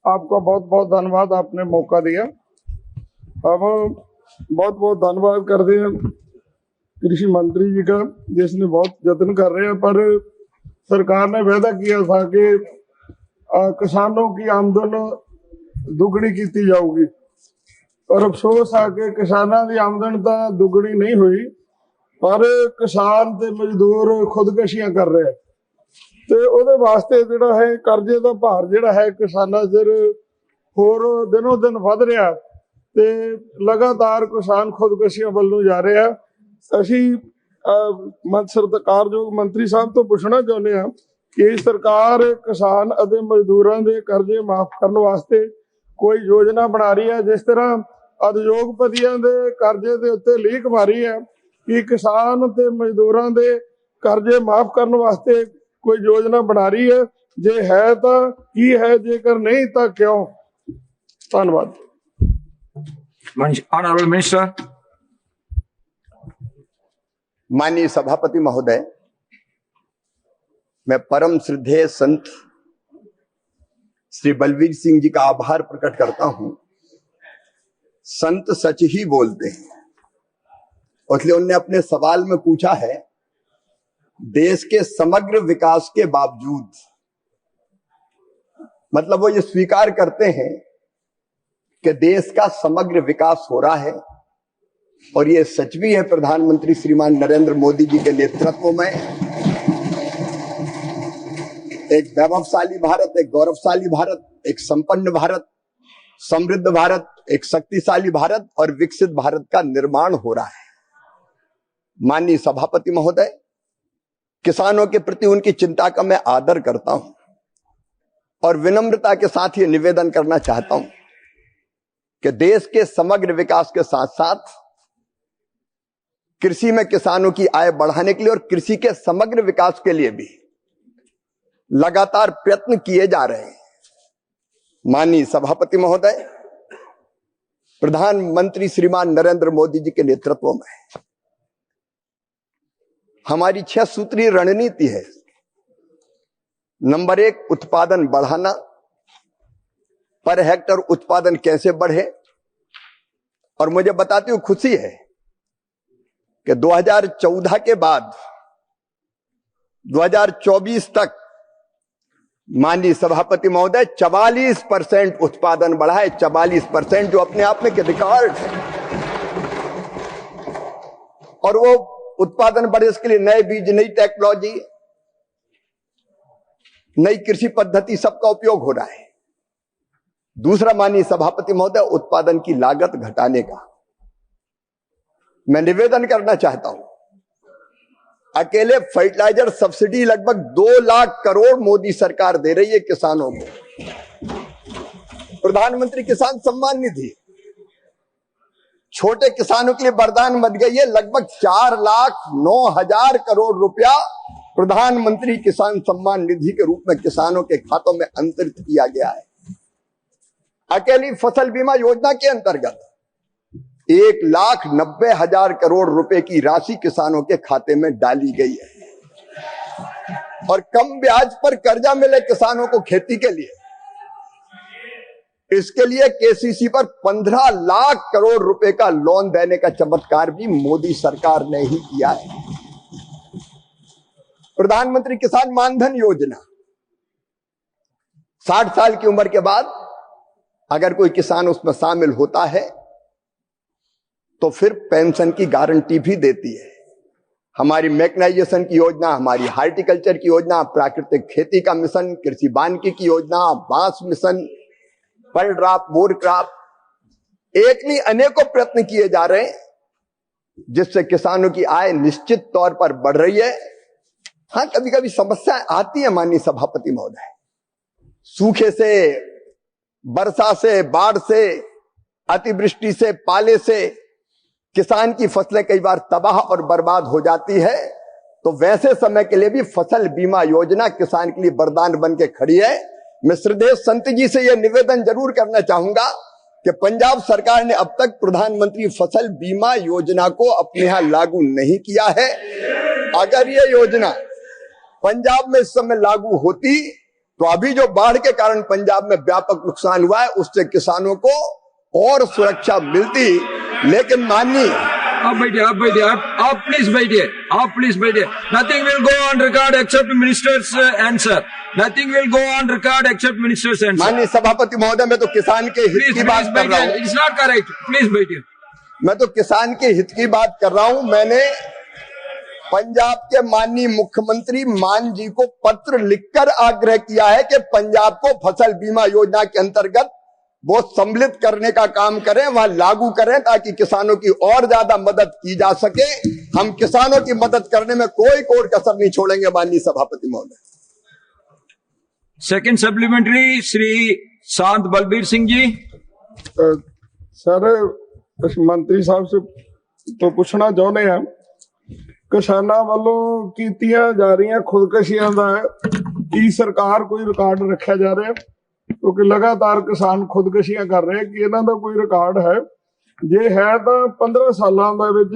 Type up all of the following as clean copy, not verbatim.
आपका बहुत बहुत धन्यवाद, आपने मौका दिया। अब बहुत बहुत धन्यवाद करते हैं कृषि मंत्री जी का, जिसने बहुत यत्न कर रहे हैं। पर सरकार ने वादा किया था कि किसानों की आमदन दुगनी की जाऊगी, और अफसोस है कि किसानों की आमदन तो दुगनी नहीं हुई, पर किसान ते मजदूर खुदकशियां कर रहे हैं। ਤੇ ਉਹਦੇ ਵਾਸਤੇ ਜਿਹੜਾ ਹੈ ਕਰਜ਼ੇ ਦਾ ਭਾਰ ਜਿਹੜਾ ਹੈ ਕਿਸਾਨਾਂ ਸਿਰ ਹੋਰ ਦਿਨੋਂ ਦਿਨ ਵੱਧ ਰਿਹਾ, ਤੇ ਲਗਾਤਾਰ ਕਿਸਾਨ ਖੁਦਕਸ਼ੀਆਂ ਵੱਲੋਂ ਜਾ ਰਿਹਾ। ਅਸੀਂ ਸਰਕਾਰਯੋਗ ਮੰਤਰੀ ਸਾਹਿਬ ਤੋਂ ਪੁੱਛਣਾ ਚਾਹੁੰਦੇ ਹਾਂ ਕਿ ਸਰਕਾਰ ਕਿਸਾਨ ਅਤੇ ਮਜ਼ਦੂਰਾਂ ਦੇ ਕਰਜ਼ੇ ਮਾਫ ਕਰਨ ਵਾਸਤੇ ਕੋਈ ਯੋਜਨਾ ਬਣਾ ਰਹੀ ਹੈ? ਜਿਸ ਤਰ੍ਹਾਂ ਉਦਯੋਗਪਤੀਆਂ ਦੇ ਕਰਜ਼ੇ ਦੇ ਉੱਤੇ ਲੀਕ ਮਾਰੀ ਹੈ, ਕਿ ਕਿਸਾਨ ਤੇ ਮਜ਼ਦੂਰਾਂ ਦੇ ਕਰਜ਼ੇ ਮਾਫ ਕਰਨ ਵਾਸਤੇ कोई योजना बना रही है? जे है तो की है, जेकर नहीं तो क्यों? धन्यवाद। Honorable Minister. माननीय सभापति महोदय, मैं परम श्रद्धेय संत श्री बलवीर सिंह जी का आभार प्रकट करता हूं। संत सच ही बोलते हैं, इसलिए उन्होंने अपने सवाल में पूछा है, देश के समग्र विकास के बावजूद, मतलब वो ये स्वीकार करते हैं कि देश का समग्र विकास हो रहा है, और ये सच भी है। प्रधानमंत्री श्रीमान नरेंद्र मोदी जी के नेतृत्व में एक वैभवशाली भारत, एक गौरवशाली भारत, एक संपन्न भारत, समृद्ध भारत, एक शक्तिशाली भारत और विकसित भारत का निर्माण हो रहा है। माननीय सभापति महोदय, किसानों के प्रति उनकी चिंता का मैं आदर करता हूं, और विनम्रता के साथ ये निवेदन करना चाहता हूं कि देश के समग्र विकास के साथ साथ कृषि में किसानों की आय बढ़ाने के लिए और कृषि के समग्र विकास के लिए भी लगातार प्रयत्न किए जा रहे हैं। माननीय सभापति महोदय, प्रधानमंत्री श्रीमान नरेंद्र मोदी जी के नेतृत्व में हमारी 6 सूत्रीय रणनीति है। नंबर 1, उत्पादन बढ़ाना। पर हेक्टर उत्पादन कैसे बढ़े? और मुझे बताते हुए खुशी है कि 2014 के बाद 2024 तक माननीय सभापति महोदय 44% उत्पादन बढ़ा है। 44%, जो अपने आप में एक रिकॉर्ड है। और वो उत्पादन बढ़े, इसके लिए नए बीज, नई टेक्नोलॉजी, नई कृषि पद्धति, सबका उपयोग हो रहा है। दूसरा, माननीय सभापति महोदय, उत्पादन की लागत घटाने का मैं निवेदन करना चाहता हूं। अकेले फर्टिलाइजर सब्सिडी लगभग 2 लाख करोड़ मोदी सरकार दे रही है किसानों को। प्रधानमंत्री किसान सम्मान निधि छोटे किसानों के लिए वरदान बन गई है। लगभग 4,09,000 करोड़ रुपया प्रधानमंत्री किसान सम्मान निधि के रूप में किसानों के खातों में अंतरित किया गया है। अकेली फसल बीमा योजना के अंतर्गत 1,90,000 करोड़ रुपए की राशि किसानों के खाते में डाली गई है। और कम ब्याज पर कर्जा मिले किसानों को खेती के लिए, इसके लिए केसीसी पर 15 लाख करोड़ रुपए का लोन देने का चमत्कार भी मोदी सरकार ने ही किया है। प्रधानमंत्री किसान मानधन योजना, 60 साल की उम्र के बाद अगर कोई किसान उसमें शामिल होता है तो फिर पेंशन की गारंटी भी देती है। हमारी मैकेनाइजेशन की योजना, हमारी हार्टिकल्चर की योजना, प्राकृतिक खेती का मिशन, कृषि वानिकी की योजना, बांस मिशन, फल ड्राप, बोर क्रॉप, एक नहीं अनेकों प्रयत्न किए जा रहे हैं, जिससे किसानों की आय निश्चित तौर पर बढ़ रही है। हाँ, कभी कभी समस्याएं आती है माननीय सभापति महोदय, सूखे से, वर्षा से, बाढ़ से, अतिवृष्टि से, पाले से किसान की फसलें कई बार तबाह और बर्बाद हो जाती है। तो वैसे समय के लिए भी फसल बीमा योजना किसान के लिए वरदान बन के खड़ी है। मैं श्रद्धेय संत जी से यह निवेदन जरूर करना चाहूंगा कि पंजाब सरकार ने अब तक प्रधानमंत्री फसल बीमा योजना को अपने यहां लागू नहीं किया है। अगर यह योजना पंजाब में इस समय लागू होती तो अभी जो बाढ़ के कारण पंजाब में व्यापक नुकसान हुआ है उससे किसानों को और सुरक्षा मिलती। लेकिन माननीय आप बैठिए, आप प्लीज बैठिए। Nothing will go on record except ministers answer. Nothing will go on record except ministers answer. माननीय सभापति महोदय, मैं तो किसान के हित की बात कर रहा हूँ। इट्स नॉट करेक्ट, प्लीज बैठिए। मैं तो किसान के हित की बात कर रहा हूं। मैंने पंजाब के माननीय मुख्यमंत्री मान जी को पत्र लिखकर आग्रह किया है कि पंजाब को फसल बीमा योजना के अंतर्गत वो सम्मिलित करने का काम करें, वहां लागू करें ताकि किसानों की और ज्यादा मदद की जा सके। हम किसानों की मदद करने में कोई कोर कसर नहीं छोड़ेंगे माननीय सभापति महोदय। सेकंड सप्लीमेंट्री श्री शांत बलबीर सिंह जी। सर मंत्री ਸਾਹਿਬ से तो पूछना चाਹੁੰਦੇ ਆ ਕਿਸਾਨਾਂ ਵੱਲੋਂ ਕੀਤੀਆਂ ਜਾ ਰਹੀਆਂ ਖੁਦਕਸ਼ੀਆਂ ਦਾ ਕੀ ਸਰਕਾਰ ਕੋਈ ਰਿਕਾਰਡ ਰੱਖਿਆ ਜਾ ਰਿਹਾ ਕਿਉਂਕਿ ਲਗਾਤਾਰ ਕਿਸਾਨ ਖੁਦਕਸ਼ੀਆਂ ਕਰ ਰਹੇ ਕਿ ਇਹਨਾਂ ਦਾ ਕੋਈ ਰਿਕਾਰਡ ਹੈ ਜੇ ਹੈ ਤਾਂ 15 ਸਾਲਾਂ ਦੇ ਵਿੱਚ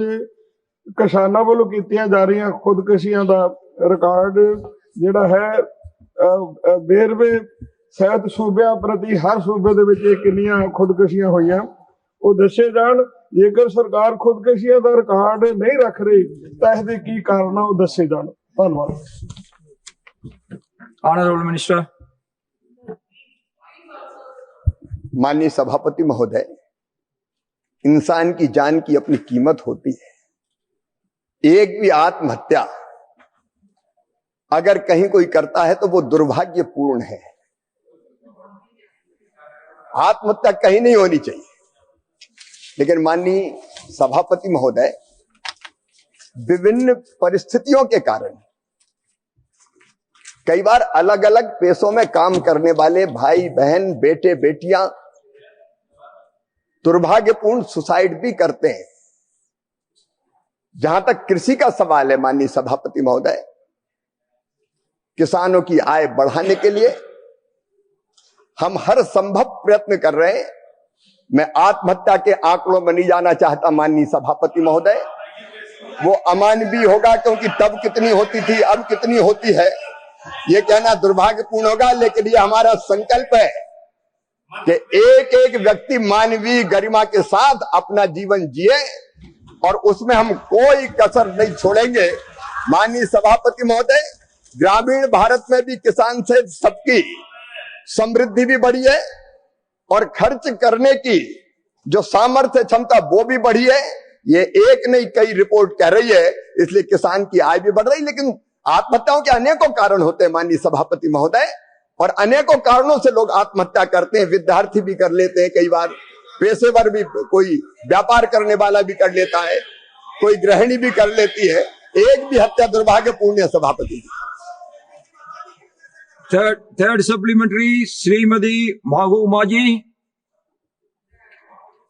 ਕਿਸਾਨਾਂ ਵੱਲੋਂ ਕੀਤੀਆਂ ਜਾ ਰਹੀਆਂ ਖੁਦਕਸ਼ੀਆਂ ਦਾ ਰਿਕਾਰਡ ਜਿਹੜਾ ਹੈ ਵੇਰਵੇ ਸਹਿਤ ਸੂਬਿਆਂ ਪ੍ਰਤੀ ਹਰ ਸੂਬੇ ਦੇ ਵਿੱਚ ਕਿੰਨੀਆਂ ਖੁਦਕਸ਼ੀਆਂ ਹੋਈਆਂ ਉਹ ਦੱਸੇ ਜਾਣ। ਜੇਕਰ ਸਰਕਾਰ ਖੁਦਕਸ਼ੀਆਂ ਦਾ ਰਿਕਾਰਡ ਨਹੀਂ ਰੱਖ ਰਹੀ ਤਾਂ ਇਹਦੇ ਕੀ ਕਾਰਨ ਆ ਉਹ ਦੱਸੇ ਜਾਣ। ਧੰਨਵਾਦ। Honourable minister. माननीय सभापति महोदय, इंसान की जान की अपनी कीमत होती है। एक भी आत्महत्या अगर कहीं कोई करता है तो वो दुर्भाग्यपूर्ण है। आत्महत्या कहीं नहीं होनी चाहिए। लेकिन माननीय सभापति महोदय, विभिन्न परिस्थितियों के कारण कई बार अलग अलग पेशों में काम करने वाले भाई बहन बेटे बेटियां दुर्भाग्यपूर्ण सुसाइड भी करते हैं। जहां तक कृषि का सवाल है माननीय सभापति महोदय, किसानों की आय बढ़ाने के लिए हम हर संभव प्रयत्न कर रहे हैं। मैं आत्महत्या के आंकड़ों में नहीं जाना चाहता माननीय सभापति महोदय, वो अमानवीय होगा क्योंकि तब कितनी होती थी अब कितनी होती है ये कहना दुर्भाग्यपूर्ण होगा। लेकिन ये हमारा संकल्प है कि एक एक व्यक्ति मानवीय गरिमा के साथ अपना जीवन जिए और उसमें हम कोई कसर नहीं छोड़ेंगे। माननीय सभापति महोदय, ग्रामीण भारत में भी किसान से सबकी समृद्धि भी बढ़ी है और खर्च करने की जो सामर्थ्य क्षमता वो भी बढ़ी है। ये एक नहीं कई रिपोर्ट कह रही है, इसलिए किसान की आय भी बढ़ रही। लेकिन आत्महत्याओं के अनेकों कारण होते हैं माननीय सभापति महोदय, और अनेकों कारणों से लोग आत्महत्या करते हैं। विद्यार्थी भी कर लेते हैं, कई बार पेशेवर भी, कोई व्यापार करने वाला भी कर लेता है, कोई गृहिणी भी कर लेती है। एक भी हत्या दुर्भाग्यपूर्ण है सभापति जी। Third supplementary Shrimati Mehbooba ji.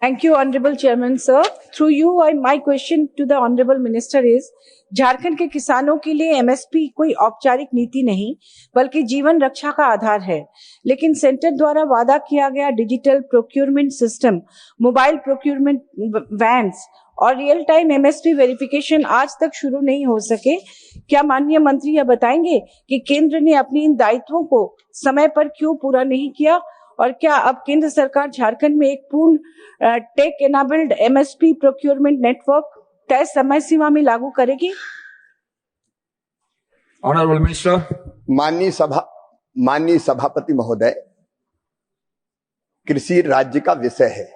Thank you, Honorable Chairman, sir. Through you, my question to the Honorable Minister is, Jharkhand के किसानों के लिए एमएसपी कोई औपचारिक नीति नहीं बल्कि जीवन रक्षा का आधार है, लेकिन सेंटर द्वारा वादा किया गया digital procurement system, mobile procurement vans और रियल टाइम एमएसपी वेरिफिकेशन आज तक शुरू नहीं हो सके। क्या माननीय मंत्री यह बताएंगे कि केंद्र ने अपने इन दायित्वों को समय पर क्यों पूरा नहीं किया, और क्या अब केंद्र सरकार झारखंड में एक पूर्ण टेक एनाबल्ड एमएसपी प्रोक्योरमेंट नेटवर्क तय समय सीमा में लागू करेगी? Honourable minister. माननीय सभापति महोदय, कृषि राज्य का विषय है।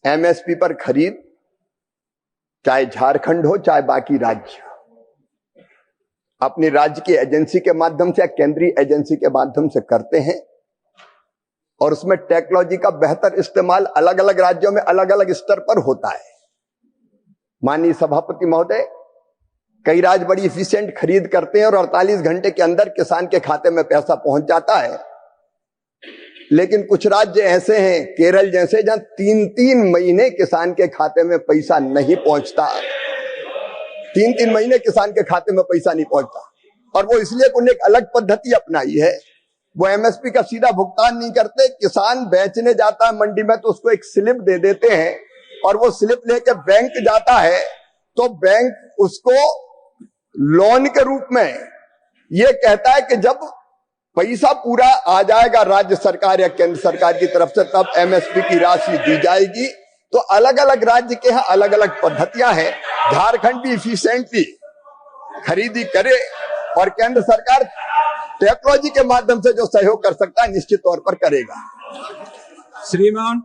एमएसपी पर खरीद चाहे झारखंड हो चाहे बाकी राज्य, अपनी राज्य की एजेंसी के माध्यम से या केंद्रीय एजेंसी के माध्यम से करते हैं, और उसमें टेक्नोलॉजी का बेहतर इस्तेमाल अलग अलग राज्यों में अलग अलग स्तर पर होता है। माननीय सभापति महोदय, कई राज्य बड़ी इफिशिएंट खरीद करते हैं और 48 घंटे के अंदर किसान के खाते में पैसा पहुंच जाता है। लेकिन कुछ राज्य ऐसे हैं, केरल जैसे, जहां 3-3 महीने किसान के खाते में पैसा नहीं पहुंचता। 3-3 महीने किसान के खाते में पैसा नहीं पहुंचता, और वो इसलिए उन्होंने एक अलग पद्धति अपनाई है। वो एमएसपी का सीधा भुगतान नहीं करते। किसान बेचने जाता है मंडी में तो उसको एक स्लिप दे देते हैं, और वो स्लिप लेके बैंक जाता है तो बैंक उसको लोन के रूप में ये कहता है कि जब पैसा पूरा आ जाएगा राज्य सरकार या केंद्र सरकार की तरफ से, तब एमएसपी की राशि दी जाएगी। तो अलग अलग राज्य के यहाँ अलग अलग पद्धतियां हैं। झारखंड भी इफिशिएंटली खरीदी करे और केंद्र सरकार टेक्नोलॉजी के माध्यम से जो सहयोग कर सकता है निश्चित तौर पर करेगा। श्रीमान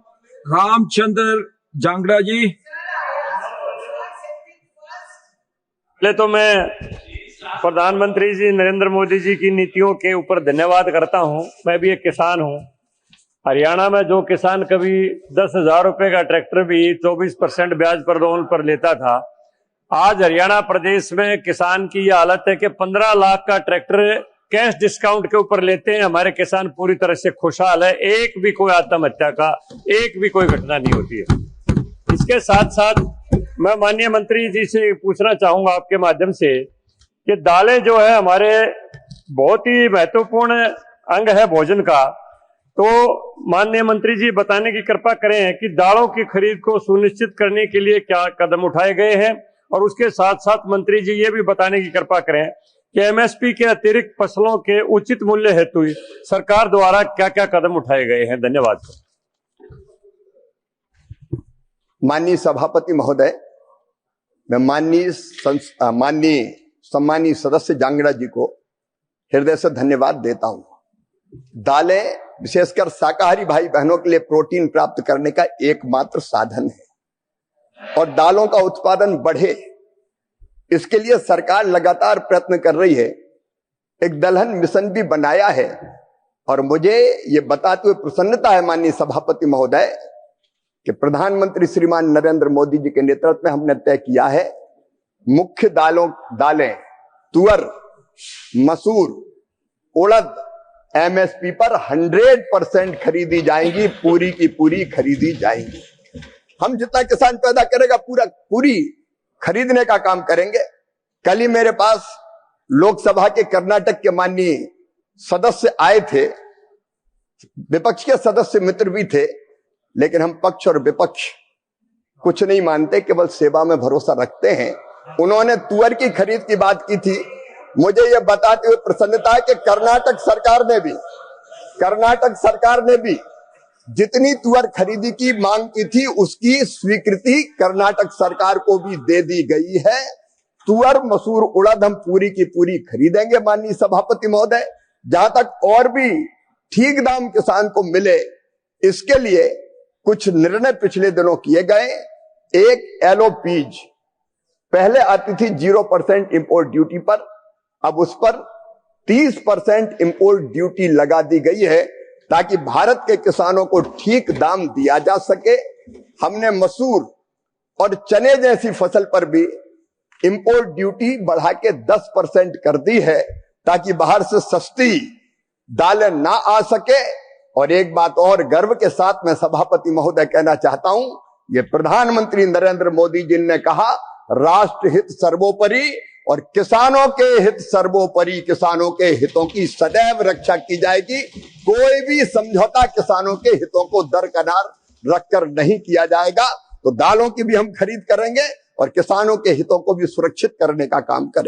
रामचंद्र जांगड़ा जी। पहले तो मैं प्रधानमंत्री जी नरेंद्र मोदी जी की नीतियों के ऊपर धन्यवाद करता हूं। मैं भी एक किसान हूं। हरियाणा में जो किसान कभी 10,000 रुपए का ट्रैक्टर भी 24% ब्याज पर लोन पर लेता था, आज हरियाणा प्रदेश में किसान की यह हालत है कि 15 लाख का ट्रैक्टर कैश डिस्काउंट के ऊपर लेते हैं। हमारे किसान पूरी तरह से खुशहाल है। एक भी कोई आत्महत्या का एक भी कोई घटना नहीं होती है। इसके साथ साथ मैं माननीय मंत्री जी से पूछना चाहूंगा आपके माध्यम से कि दालें जो है हमारे बहुत ही महत्वपूर्ण अंग है भोजन का, तो माननीय मंत्री जी बताने की कृपा करें कि दालों की खरीद को सुनिश्चित करने के लिए क्या कदम उठाए गए हैं, और उसके साथ साथ मंत्री जी ये भी बताने की कृपा करें कि एमएसपी के अतिरिक्त फसलों के उचित मूल्य हेतु सरकार द्वारा क्या क्या कदम उठाए गए हैं। धन्यवाद। माननीय सभापति महोदय, मैं माननीय सम्मानीय सदस्य जांगड़ा जी को हृदय से धन्यवाद देता हूं। दालें विशेषकर शाकाहारी भाई बहनों के लिए प्रोटीन प्राप्त करने का एकमात्र साधन है और दालों का उत्पादन बढ़े, इसके लिए सरकार लगातार प्रयत्न कर रही है। एक दलहन मिशन भी बनाया है और मुझे ये बताते हुए प्रसन्नता है माननीय सभापति महोदय कि प्रधानमंत्री श्रीमान नरेंद्र मोदी जी के नेतृत्व में हमने तय किया है मुख्य दालें तुअर, मसूर, उड़द एमएसपी पर 100% खरीदी जाएंगी, पूरी की पूरी खरीदी जाएंगी। हम जितना किसान पैदा करेगा पूरी खरीदने का काम करेंगे। कल ही मेरे पास लोकसभा के कर्नाटक के माननीय सदस्य आए थे, विपक्ष के सदस्य मित्र भी थे, लेकिन हम पक्ष और विपक्ष कुछ नहीं मानते, केवल सेवा में भरोसा रखते हैं। उन्होंने तुअर की खरीद की बात की थी। मुझे यह बताते हुए प्रसन्नता है कि कर्नाटक सरकार ने भी जितनी तुअर खरीदी की मांग की थी उसकी स्वीकृति कर्नाटक सरकार को भी दे दी गई है। तुअर, मसूर, उड़द हम पूरी की पूरी खरीदेंगे माननीय सभापति महोदय। जहां तक और भी ठीक दाम किसान को मिले, इसके लिए कुछ निर्णय पिछले दिनों किए गए। एक एलओपीज पहले आती थी 0% इंपोर्ट ड्यूटी पर, अब उस पर 30% इंपोर्ट ड्यूटी लगा दी गई है ताकि भारत के किसानों को ठीक दाम दिया जा सके। हमने मसूर और चने जैसी फसल पर भी इंपोर्ट ड्यूटी बढ़ा के 10% कर दी है ताकि बाहर से सस्ती दालें ना आ सके। और एक बात और गर्व के साथ मैं सभापति महोदय कहना चाहता हूं, ये प्रधानमंत्री नरेंद्र मोदी जी ने कहा राष्ट्र हित सर्वोपरि और किसानों के हित सर्वोपरि। किसानों के हितों की सदैव रक्षा की जाएगी। कोई भी समझौता किसानों के हितों को दरकिनार रखकर नहीं किया जाएगा। तो दालों की भी हम खरीद करेंगे और किसानों के हितों को भी सुरक्षित करने का काम करेंगे।